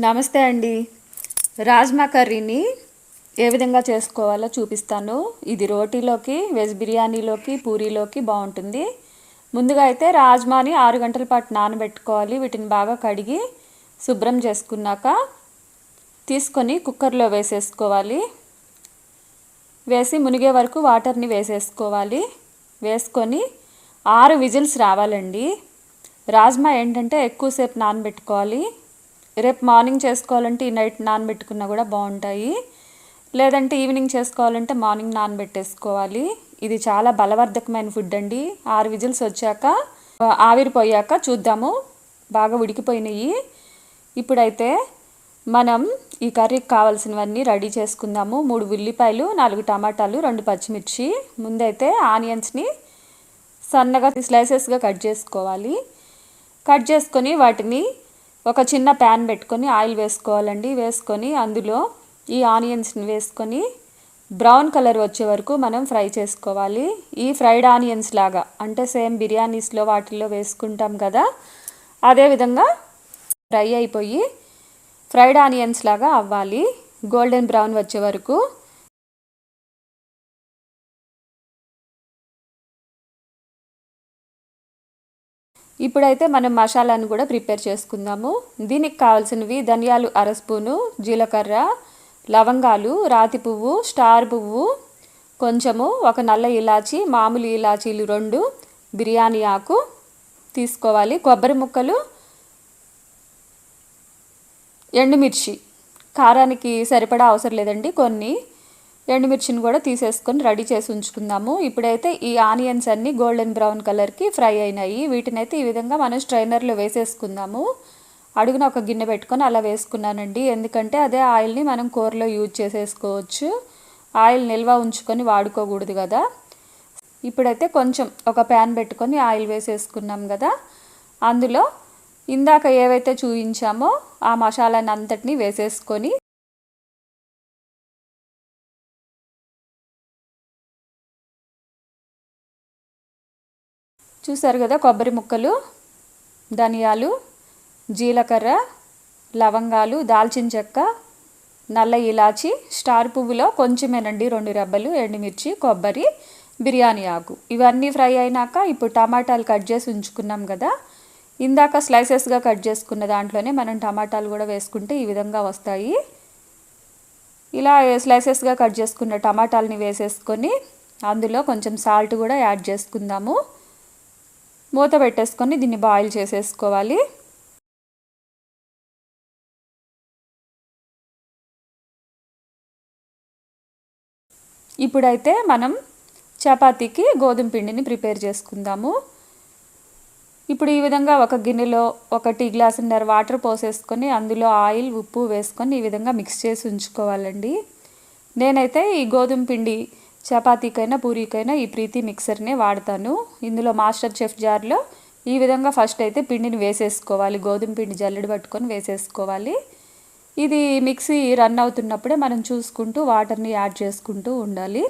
నమస్తే అండి. రాజ్మా కర్రీని ఏ విధంగా చేసుకోవాలో చూపిస్తాను. ఇది రోటీలోకి, వెజ్ బిర్యానీలోకి, పూరీలోకి బాగుంటుంది. ముందుగా అయితే రాజ్మాని 6 గంటల పాటు నానబెట్టుకోవాలి. వీటిని బాగా కడిగి శుభ్రం చేసుకున్నాక తీసుకొని కుక్కర్లో వేసేసుకోవాలి. వేసి మునిగే వరకు వాటర్ని వేసేసుకోవాలి. వేసుకొని 6 విజిల్స్ రావాలండి. రాజ్మా ఏంటంటే ఎక్కువసేపు నానబెట్టుకోవాలి. రేపు మార్నింగ్ చేసుకోవాలంటే ఈ నైట్ నానబెట్టుకున్నా కూడా బాగుంటాయి. లేదంటే ఈవినింగ్ చేసుకోవాలంటే మార్నింగ్ నానబెట్టేసుకోవాలి. ఇది చాలా బలవర్ధకమైన ఫుడ్ అండి. 6 విజిల్స్ వచ్చాక ఆవిరిపోయాక చూద్దాము. బాగా ఉడికిపోయినాయి. ఇప్పుడైతే మనం ఈ కర్రీకి కావాల్సినవన్నీ రెడీ చేసుకుందాము. 3 ఉల్లిపాయలు, 4 టమాటాలు, 2 పచ్చిమిర్చి. ముందైతే ఆనియన్స్ని సన్నగా స్లైసెస్గా కట్ చేసుకోవాలి. కట్ చేసుకొని వాటిని ఒక చిన్న ప్యాన్ పెట్టుకొని ఆయిల్ వేసుకోవాలండి. వేసుకొని అందులో ఈ ఆనియన్స్ని వేసుకొని బ్రౌన్ కలర్ వచ్చే వరకు మనం ఫ్రై చేసుకోవాలి. ఈ ఫ్రైడ్ ఆనియన్స్ లాగా అంటే సేమ్ బిర్యానీస్లో వాటిల్లో వేసుకుంటాం కదా, అదేవిధంగా ఫ్రై అయిపోయి ఫ్రైడ్ ఆనియన్స్ లాగా అవ్వాలి. గోల్డెన్ బ్రౌన్ వచ్చే వరకు. ఇప్పుడైతే మనం మసాలాను కూడా ప్రిపేర్ చేసుకుందాము. దీనికి కావాల్సినవి ధనియాలు 1/2 స్పూను, జీలకర్ర, లవంగాలు, రాతి పువ్వు, స్టార్ పువ్వు కొంచెము, ఒక నల్ల ఇలాచి, మామూలు ఇలాచీలు 2, బిర్యానీ ఆకు తీసుకోవాలి. కొబ్బరి ముక్కలు, ఎండుమిర్చి కారానికి సరిపడా అవసరం లేదండి, కొన్ని ఎండుమిర్చిని కూడా తీసేసుకొని రెడీ చేసి ఉంచుకుందాము. ఇప్పుడైతే ఈ ఆనియన్స్ అన్నీ గోల్డెన్ బ్రౌన్ కలర్కి ఫ్రై అయినాయి. వీటినైతే ఈ విధంగా మనం స్ట్రైనర్లో వేసేసుకుందాము. అడుగున ఒక గిన్నె పెట్టుకొని అలా వేసుకున్నానండి. ఎందుకంటే అదే ఆయిల్ని మనం కూరలో యూజ్ చేసేసుకోవచ్చు. ఆయిల్ నిల్వ ఉంచుకొని వాడుకోకూడదు కదా. ఇప్పుడైతే కొంచెం ఒక ప్యాన్ పెట్టుకొని ఆయిల్ వేసేసుకున్నాం కదా, అందులో ఇందాక ఏవైతే చూపించామో ఆ మసాలాని అంతటినీ వేసేసుకొని చూసారు కదా, కొబ్బరి ముక్కలు, ధనియాలు, జీలకర్ర, లవంగాలు, దాల్చిన చెక్క, నల్ల ఇలాచి, స్టార్ పువ్వులో కొంచెమేనండి 2 రెబ్బలు, ఎండుమిర్చి, కొబ్బరి, బిర్యానీ ఆకు ఇవన్నీ ఫ్రై అయినాక ఇప్పుడు టమాటాలు కట్ చేసి ఉంచుకున్నాం కదా, ఇందాక స్లైసెస్గా కట్ చేసుకున్న దాంట్లోనే మనం టమాటాలు కూడా వేసుకుంటే ఈ విధంగా వస్తాయి. ఇలా స్లైసెస్గా కట్ చేసుకున్న టమాటాలని వేసేసుకొని అందులో కొంచెం సాల్ట్ కూడా యాడ్ చేసుకుందాము. మూత పెట్టేసుకొని దీన్ని బాయిల్ చేసేసుకోవాలి. ఇప్పుడైతే మనం చపాతీకి గోధుమ పిండిని ప్రిపేర్ చేసుకుందాము. ఇప్పుడు ఈ విధంగా ఒక గిన్నెలో 1 టీ గ్లాసున్నర వాటర్ పోసేసుకొని అందులో ఆయిల్, ఉప్పు వేసుకొని ఈ విధంగా మిక్స్ చేసి ఉంచుకోవాలండి. నేనైతే ఈ గోధుమ పిండి చపాతీకైనా పూరీకైనా ఈ ప్రీతి మిక్సర్నే వాడతాను. ఇందులో మాస్టర్ చెఫ్ జార్లో ఈ విధంగా ఫస్ట్ అయితే పిండిని వేసేసుకోవాలి. గోధుమ పిండి జల్లెడ పట్టుకొని వేసేసుకోవాలి. ఇది మిక్సీ రన్ అవుతున్నప్పుడే మనం చూసుకుంటూ వాటర్ని యాడ్ చేసుకుంటూ ఉండాలి.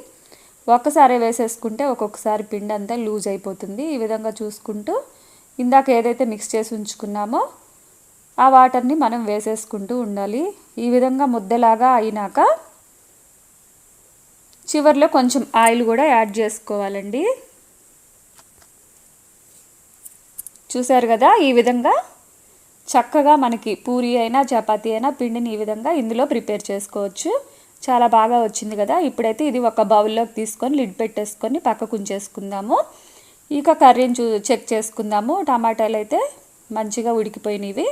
ఒక్కసారి వేసేసుకుంటే ఒక్కొక్కసారి పిండి అంతా లూజ్ అయిపోతుంది. ఈ విధంగా చూసుకుంటూ ఇందాక ఏదైతే మిక్స్ చేసి ఉంచుకున్నామో ఆ వాటర్ని మనం వేసేసుకుంటూ ఉండాలి. ఈ విధంగా ముద్దలాగా అయినాక చివర్లో కొంచెం ఆయిల్ కూడా యాడ్ చేసుకోవాలండి. చూసారు కదా, ఈ విధంగా చక్కగా మనకి పూరీ అయినా చపాతీ అయినా పిండిని ఈ విధంగా ఇందులో ప్రిపేర్ చేసుకోవచ్చు. చాలా బాగా వచ్చింది కదా. ఇప్పుడైతే ఇది ఒక బౌల్లోకి తీసుకొని లిడ్ పెట్టేసుకొని పక్కకు ఉంచేసుకుందాము. ఇక కర్రీని చెక్ చేసుకుందాము. టమాటాలు అయితే మంచిగా ఉడికిపోయినవి.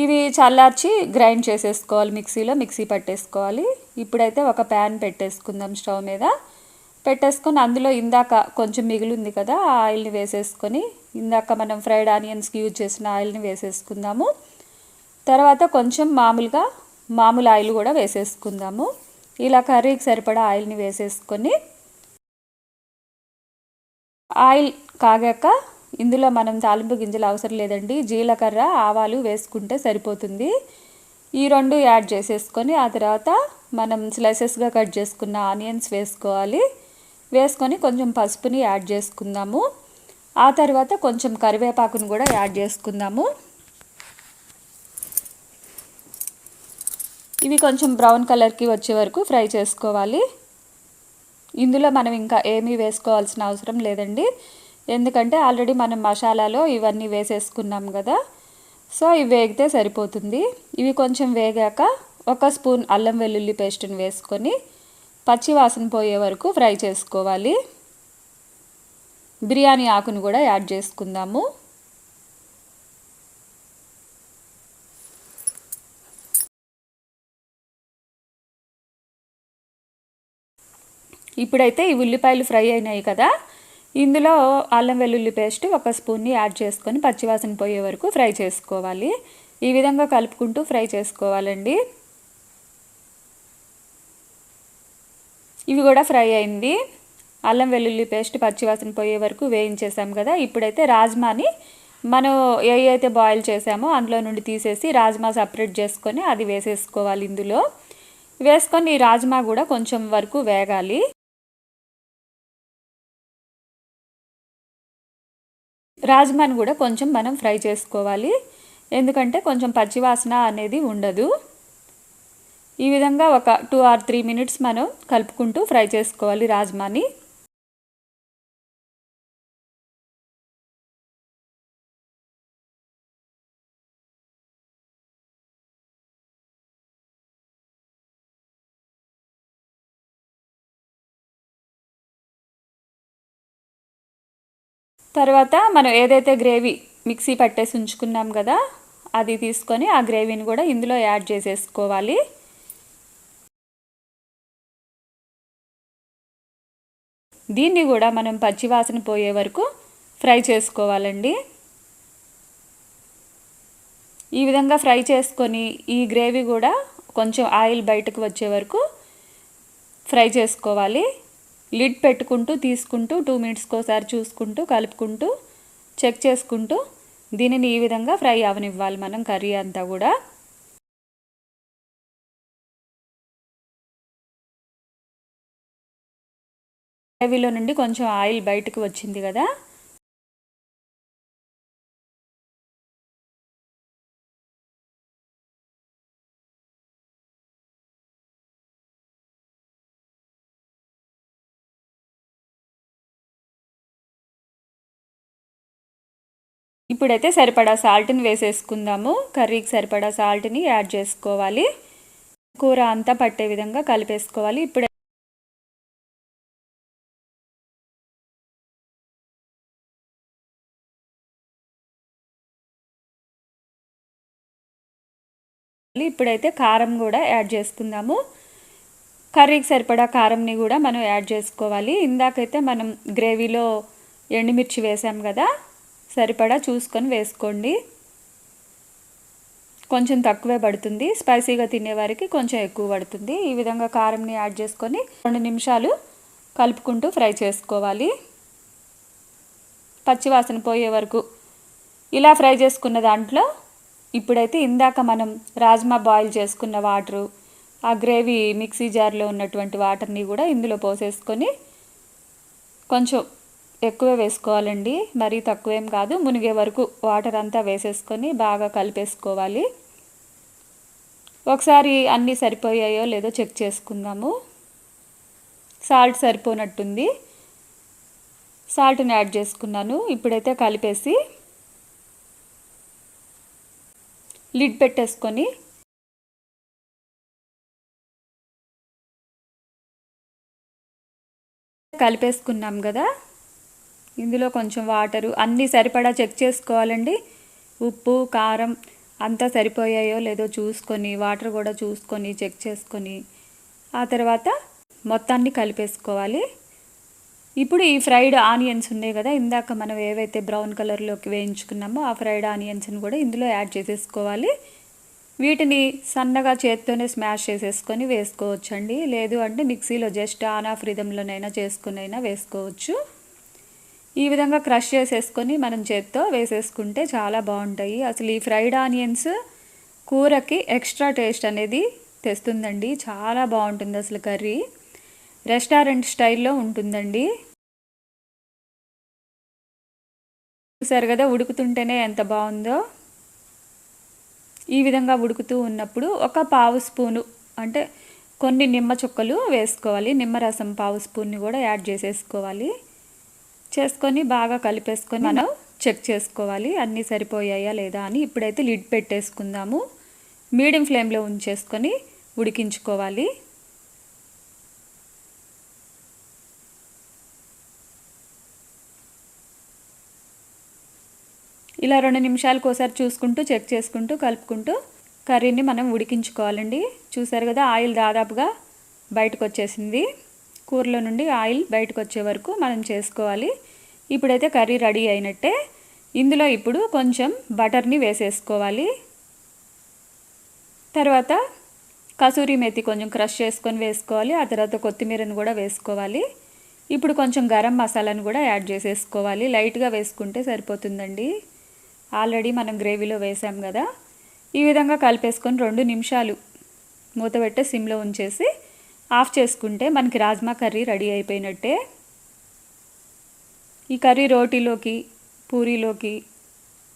ఇవి చల్లార్చి గ్రైండ్ చేసేసుకోవాలి. మిక్సీ పట్టేసుకోవాలి. ఇప్పుడైతే ఒక ప్యాన్ పెట్టేసుకుందాం స్టవ్ మీద. పెట్టేసుకొని అందులో ఇందాక కొంచెం మిగిలింది కదా ఆ ఆయిల్ని వేసేసుకొని ఇందాక మనం ఫ్రైడ్ ఆనియన్స్కి యూజ్ చేసిన ఆయిల్ని వేసేసుకుందాము. తర్వాత కొంచెం మామూలు ఆయిల్ కూడా వేసేసుకుందాము. ఇలా కర్రీకి సరిపడా ఆయిల్ని వేసేసుకొని ఆయిల్ కాగాక ఇందులో మనం తాలింపు గింజలు అవసరం లేదండి, జీలకర్ర, ఆవాలు వేసుకుంటే సరిపోతుంది. ఈ 2 యాడ్ చేసేసుకొని ఆ తర్వాత మనం స్లైసెస్గా కట్ చేసుకున్న ఆనియన్స్ వేసుకోవాలి. వేసుకొని కొంచెం పసుపుని యాడ్ చేసుకుందాము. ఆ తర్వాత కొంచెం కరివేపాకును కూడా యాడ్ చేసుకుందాము. ఇవి కొంచెం బ్రౌన్ కలర్కి వచ్చే వరకు ఫ్రై చేసుకోవాలి. ఇందులో మనం ఇంకా ఏమీ వేసుకోవాల్సిన అవసరం లేదండి, ఎందుకంటే ఆల్రెడీ మనం మసాలాలో ఇవన్నీ వేసేసుకున్నాం కదా. సో ఇవి వేగితే సరిపోతుంది. ఇవి కొంచెం వేగాక 1 స్పూన్ అల్లం వెల్లుల్లి పేస్ట్ని వేసుకొని పచ్చి వాసన పోయే వరకు ఫ్రై చేసుకోవాలి. బిర్యానీ ఆకును కూడా యాడ్ చేసుకుందాము. ఇప్పుడైతే ఈ ఉల్లిపాయలు ఫ్రై అయినాయి కదా, ఇందులో అల్లం వెల్లుల్లి పేస్ట్ 1 స్పూన్ని యాడ్ చేసుకొని పచ్చివాసన పోయే వరకు ఫ్రై చేసుకోవాలి. ఈ విధంగా కలుపుకుంటూ ఫ్రై చేసుకోవాలండి. ఇవి కూడా ఫ్రై అయింది. అల్లం వెల్లుల్లి పేస్ట్ పచ్చివాసన పోయే వరకు వేయించేసాం కదా. ఇప్పుడైతే రాజ్మాని మనం అయితే బాయిల్ చేసామో అందులో నుండి తీసేసి రాజ్మా సపరేట్ చేసుకొని అది వేసేసుకోవాలి. ఇందులో వేసుకొని ఈ రాజ్మా కూడా కొంచెం వరకు వేగాలి. రాజ్మాని కూడా కొంచెం మనం ఫ్రై చేసుకోవాలి, ఎందుకంటే కొంచెం పచ్చివాసన అనేది ఉండదు. ఈ విధంగా ఒక 2 or 3 minutes మనం కలుపుకుంటూ ఫ్రై చేసుకోవాలి రాజ్మాని. తర్వాత మనం ఏదైతే గ్రేవీ మిక్సీ పట్టేసి ఉంచుకున్నాం కదా, అది తీసుకొని ఆ గ్రేవీని కూడా ఇందులో యాడ్ చేసేసుకోవాలి. దీన్ని కూడా మనం పచ్చివాసన పోయే వరకు ఫ్రై చేసుకోవాలండి. ఈ విధంగా ఫ్రై చేసుకొని ఈ గ్రేవీ కూడా కొంచెం ఆయిల్ బయటకు వచ్చే వరకు ఫ్రై చేసుకోవాలి. లిడ్ పెట్టుకుంటూ తీసుకుంటూ 2 minutesకి ఒకసారి చూసుకుంటూ కలుపుకుంటూ చెక్ చేసుకుంటూ దీనిని ఈ విధంగా ఫ్రై అవనివ్వాలి మనం కర్రీ అంతా కూడా. గ్రేవీలో నుండి కొంచెం ఆయిల్ బయటకు వచ్చింది కదా, ఇప్పుడైతే సరిపడా సాల్ట్ని వేసేసుకుందాము. కర్రీకి సరిపడా సాల్ట్ని యాడ్ చేసుకోవాలి. కూర అంతా పట్టే విధంగా కలిపేసుకోవాలి. ఇప్పుడు ఇప్పుడైతే కారం కూడా యాడ్ చేసుకుందాము. కర్రీకి సరిపడా కారంని కూడా మనం యాడ్ చేసుకోవాలి. ఇందాకైతే మనం గ్రేవీలో ఎండుమిర్చి వేసాం కదా, సరిపడా చూసుకొని వేసుకోండి. కొంచెం తక్కువే పడుతుంది, స్పైసీగా తినేవారికి కొంచెం ఎక్కువ పడుతుంది. ఈ విధంగా కారంని యాడ్ చేసుకొని 2 నిమిషాలు కలుపుకుంటూ ఫ్రై చేసుకోవాలి పచ్చివాసన పోయే వరకు. ఇలా ఫ్రై చేసుకున్న దాంట్లో ఇప్పుడైతే ఇందాక మనం రాజ్మా బాయిల్ చేసుకున్న వాటరు, ఆ గ్రేవీ మిక్సీ జార్లో ఉన్నటువంటి వాటర్ని కూడా ఇందులో పోసేసుకొని కొంచెం ఎక్కువే వేసుకోవాలండి, మరీ తక్కువేం కాదు. మునిగే వరకు వాటర్ అంతా వేసేసుకొని బాగా కలిపేసుకోవాలి. ఒకసారి అన్నీ సరిపోయాయో లేదో చెక్ చేసుకుందాము. సాల్ట్ సరిపోనట్టుంది, సాల్ట్ని యాడ్ చేసుకున్నాను. ఇప్పుడైతే కలిపేసి లిడ్ పెట్టేసుకొని కలిపేసుకున్నాం కదా, ఇందులో కొంచెం వాటరు అన్నీ సరిపడా చెక్ చేసుకోవాలండి. ఉప్పు కారం అంతా సరిపోయాయో లేదో చూసుకొని వాటర్ కూడా చూసుకొని చెక్ చేసుకొని ఆ తర్వాత మొత్తాన్ని కలిపేసుకోవాలి. ఇప్పుడు ఈ ఫ్రైడ్ ఆనియన్స్ ఉన్నాయి కదా, ఇందాక మనం ఏవైతే బ్రౌన్ కలర్లోకి వేయించుకున్నామో ఆ ఫ్రైడ్ ఆనియన్స్ని కూడా ఇందులో యాడ్ చేసేసుకోవాలి. వీటిని సన్నగా చేత్తోనే స్మాష్ చేసేసుకొని వేసుకోవచ్చండి, లేదు అంటే మిక్సీలో జస్ట్ ఆన్ ఆఫ్ రిథంలోనైనా చేసుకునైనా వేసుకోవచ్చు. ఈ విధంగా క్రష్ చేసేసుకొని మనం చేత్తో వేసేసుకుంటే చాలా బాగుంటాయి. అసలు ఈ ఫ్రైడ్ ఆనియన్స్ కూరకి ఎక్స్ట్రా టేస్ట్ అనేది తెస్తుందండి, చాలా బాగుంటుంది అసలు కర్రీ. రెస్టారెంట్ స్టైల్లో ఉంటుందండి. చూసారు కదా ఉడుకుతుంటేనే ఎంత బాగుందో. ఈ విధంగా ఉడుకుతూ ఉన్నప్పుడు 1 పావు స్పూను అంటే కొన్ని నిమ్మ చుక్కలు వేసుకోవాలి. నిమ్మరసం పావు స్పూన్ని కూడా యాడ్ చేసేసుకోవాలి. చేసుకొని బాగా కలిపేసుకొని మనం చెక్ చేసుకోవాలి అన్నీ సరిపోయాయా లేదా అని. ఇప్పుడైతే లిడ్ పెట్టేసుకుందాము. మీడియం ఫ్లేమ్లో ఉంచేసుకొని ఉడికించుకోవాలి. ఇలా 2 నిమిషాలకు ఒకసారి చూసుకుంటూ చెక్ చేసుకుంటూ కలుపుకుంటూ కర్రీని మనం ఉడికించుకోవాలండి. చూసారు కదా, ఆయిల్ దాదాపుగా బయటకు వచ్చేసింది. కూరలో నుండి ఆయిల్ బయటకు వచ్చే వరకు మనం చేసుకోవాలి. ఇప్పుడైతే కర్రీ రెడీ అయినట్టే. ఇందులో ఇప్పుడు కొంచెం బటర్ని వేసేసుకోవాలి. తర్వాత కసూరి మేతి కొంచెం క్రష్ చేసుకొని వేసుకోవాలి. ఆ తర్వాత కొత్తిమీరను కూడా వేసుకోవాలి. ఇప్పుడు కొంచెం గరం మసాలాను కూడా యాడ్ చేసేసుకోవాలి. లైట్గా వేసుకుంటే సరిపోతుందండి. ఆల్రెడీ మనం గ్రేవీలో వేసాం కదా. ఈ విధంగా కలిపేసుకొని 2 నిమిషాలు మూత పెట్టే సిమ్లో ఉంచేసి ఆఫ్ చేసుకుంటే మనకి రాజ్మా కర్రీ రెడీ అయిపోయినట్టే. ఈ కర్రీ రోటీలోకి, పూరీలోకి,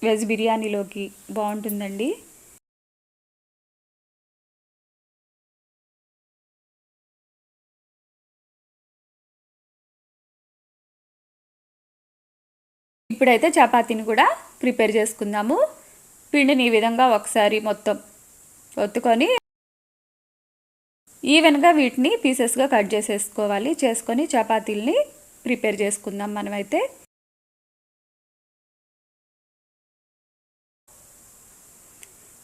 వెజ్ బిర్యానీలోకి బాగుంటుందండి. ఇప్పుడైతే చపాతీని కూడా ప్రిపేర్ చేసుకుందాము. పిండిని ఈ విధంగా ఒకసారి మొత్తం ఒత్తుకొని ఈవెన్గా వీటిని పీసెస్గా కట్ చేసేసుకోవాలి. చేసుకొని చపాతీల్ని ప్రిపేర్ చేసుకుందాం మనమైతే.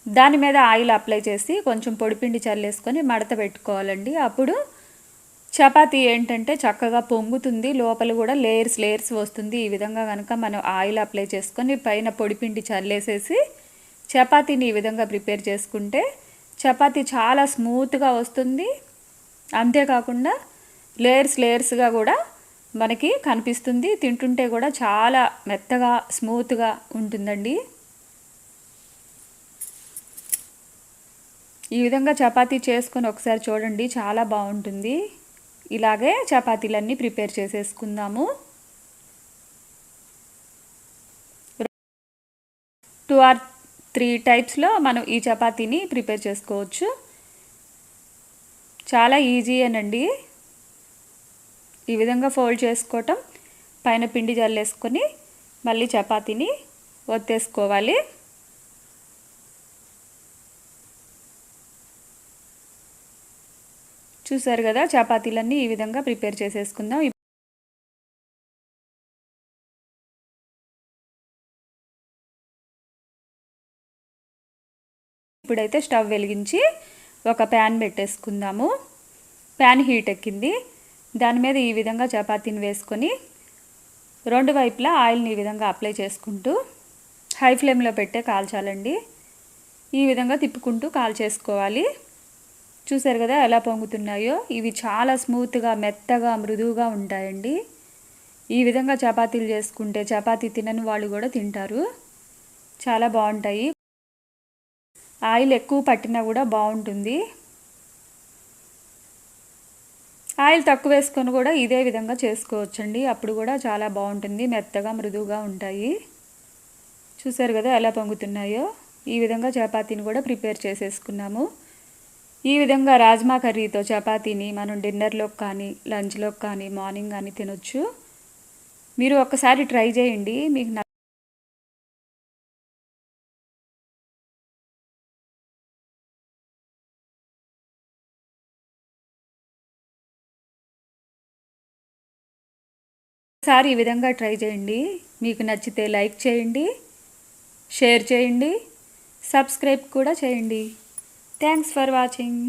దాని మీద ఆయిల్ అప్లై చేసి కొంచెం పొడిపిండి చల్లేసుకొని మడత పెట్టుకోవాలండి. అప్పుడు చపాతీ ఏంటంటే చక్కగా పొంగుతుంది, లోపల కూడా లేయర్స్ వస్తుంది. ఈ విధంగా కనుక మనం ఆయిల్ అప్లై చేసుకొని పైన పొడిపిండి చల్లేసేసి చపాతీని ఈ విధంగా ప్రిపేర్ చేసుకుంటే చపాతీ చాలా స్మూత్గా వస్తుంది. అంతేకాకుండా లేయర్స్గా కూడా మనకి కనిపిస్తుంది. తింటుంటే కూడా చాలా మెత్తగా స్మూత్గా ఉంటుందండి. ఈ విధంగా చపాతీ చేసుకొని ఒకసారి చూడండి, చాలా బాగుంటుంది. ఇలాగే చపాతీలన్నీ ప్రిపేర్ చేసేసుకుందాము. 2 or 3 టైప్స్లో మనం ఈ చపాతీని ప్రిపేర్ చేసుకోవచ్చు. చాలా ఈజీ అనండి. ఈ విధంగా ఫోల్డ్ చేసుకోవటం, పైన పిండి జల్లేసుకొని మళ్ళీ చపాతీని ఒత్తేసుకోవాలి. చూసారు కదా, చపాతీలన్నీ ఈ విధంగా ప్రిపేర్ చేసేసుకుందాం. ఇప్పుడైతే స్టవ్ వెలిగించి ఒక ప్యాన్ పెట్టేసుకుందాము. ప్యాన్ హీట్ ఎక్కింది. దాని మీద ఈ విధంగా చపాతీని వేసుకొని 2 వైపులా ఆయిల్ని ఈ విధంగా అప్లై చేసుకుంటూ హై ఫ్లేమ్లో పెట్టే కాల్చాలండి. ఈ విధంగా తిప్పుకుంటూ కాల్చేసుకోవాలి. చూసారు కదా ఎలా పొంగుతున్నాయో. ఇవి చాలా స్మూత్గా, మెత్తగా, మృదువుగా ఉంటాయండి. ఈ విధంగా చపాతీలు చేసుకుంటే చపాతీ తినని వాళ్ళు కూడా తింటారు. చాలా బాగుంటాయి. ఆయిల్ ఎక్కువ పట్టినా కూడా బాగుంటుంది. ఆయిల్ తక్కువ వేసుకొని కూడా ఇదే విధంగా చేసుకోవచ్చండి. అప్పుడు కూడా చాలా బాగుంటుంది, మెత్తగా మృదువుగా ఉంటాయి. చూసారు కదా ఎలా పొంగుతున్నాయో. ఈ విధంగా చపాతీని కూడా ప్రిపేర్ చేసేసుకున్నాము. ఈ విధంగా రాజ్మా కర్రీతో చపాతీని మనం డిన్నర్లోకి కానీ, లంచ్లోకి కానీ, మార్నింగ్ కానీ తినొచ్చు. మీరు ఒక్కసారి ట్రై చేయండి. మీకు ఒకసారి ఈ విధంగా ట్రై చేయండి. మీకు నచ్చితే లైక్ చేయండి, షేర్ చేయండి, సబ్స్క్రైబ్ కూడా చేయండి. Thanks for watching.